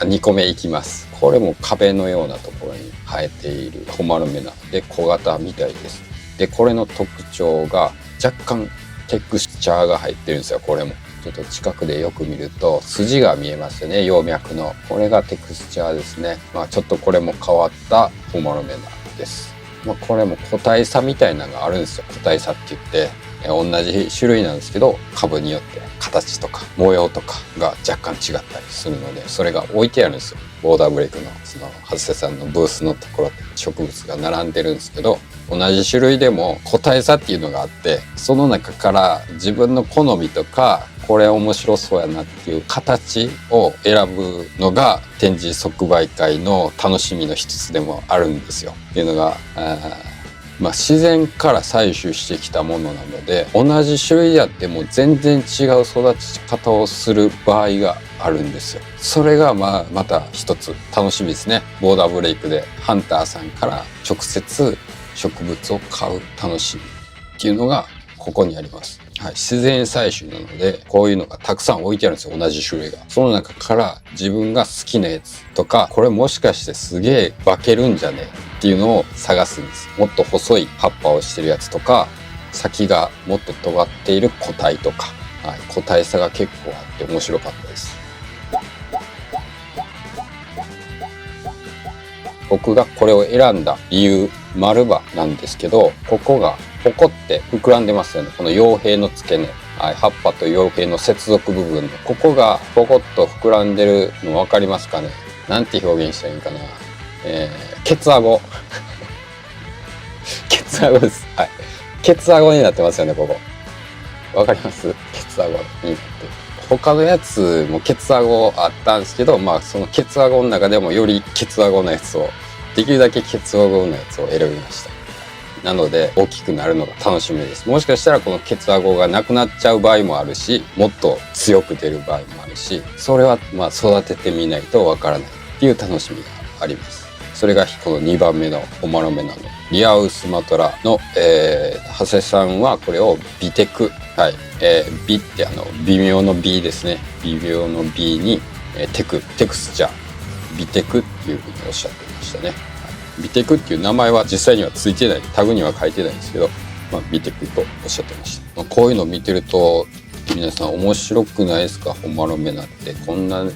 2個目いきます。これも壁のようなところに生えているホマロメナで小型みたいです。でこれの特徴が若干テクスチャーが入ってるんですよ。これもちょっと近くでよく見ると筋が見えますよね。葉脈のこれがテクスチャーですね。ちょっとこれも変わったホマロメナです。これも個体差みたいなのがあるんですよ。個体差って言って同じ種類なんですけど株によって形とか模様とかが若干違ったりするので、それが置いてあるんですよ。ボーダーブレイクのその長谷さんのブースのところで植物が並んでるんですけど、同じ種類でも個体差っていうのがあって、その中から自分の好みとかこれ面白そうやなっていう形を選ぶのが展示即売会の楽しみの一つでもあるんですよ。っていうのが自然から採取してきたものなので、同じ種類であっても全然違う育ち方をする場合があるんですよ。それがまた一つ楽しみですね。ボーダーブレイクでハンターさんから直接植物を買う楽しみっていうのがここにあります。はい、自然採取なのでこういうのがたくさん置いてあるんですよ。同じ種類が。その中から自分が好きなやつとか、これもしかしてすげえ化けるんじゃねっていうのを探すんです。もっと細い葉っぱをしてるやつとか、先がもっと尖っている個体とか、個体差が結構あって面白かったです。僕がこれを選んだ理由、丸葉なんですけど、ここがポコって膨らんでますよね。この葉柄の付け根、葉っぱと葉柄の接続部分のここがポコッと膨らんでるの分かりますかね。なんて表現したらいいかな。ケツアゴケツアゴです。はい、ケツアゴになってますよね。ここ分かります？ケツアゴになってる。他のやつもケツアゴあったんですけど、そのケツアゴの中でもよりケツアゴのやつを、できるだけケツアゴのやつを選びました。なので大きくなるのが楽しみです。もしかしたらこのケツアゴがなくなっちゃう場合もあるし、もっと強く出る場合もあるし、それは育ててみないとわからないっていう楽しみがあります。それがこの2番目のホマロメナのリアウスマトラの、長谷さんはこれをビテク、ビって微妙の B ですね。微妙の B に、テクスチャー、ビテクっていうふうにおっしゃってましたね。ビテクっていう名前は実際にはついてない、タグには書いてないんですけど、ビテクとおっしゃってました。こういうのを見てると皆さん面白くないですか？ホマロメナってこんなね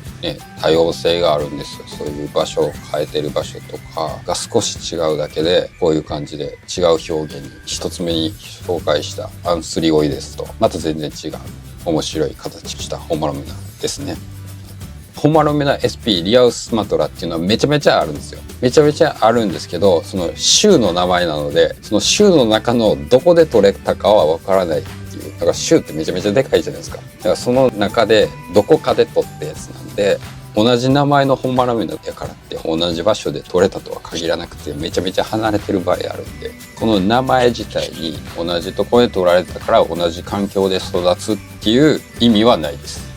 多様性があるんですよ。そういう場所を変えてる場所とかが少し違うだけで、こういう感じで違う表現に、一つ目に紹介したアンスリオイですとまた全然違う面白い形をしたホマロメナですね。ホマロメナ SP リアウスマトラっていうのはめちゃめちゃあるんですよ。めちゃめちゃあるんですけど、その州の名前なので、その州の中のどこで取れたかはわからないっていう。だから州ってめちゃめちゃでかいじゃないですか。だからその中でどこかで取ったやつなんで、同じ名前のホマロメナやからって同じ場所で取れたとは限らなくて、めちゃめちゃ離れてる場合あるんで、この名前自体に同じところで取られたから同じ環境で育つっていう意味はないです。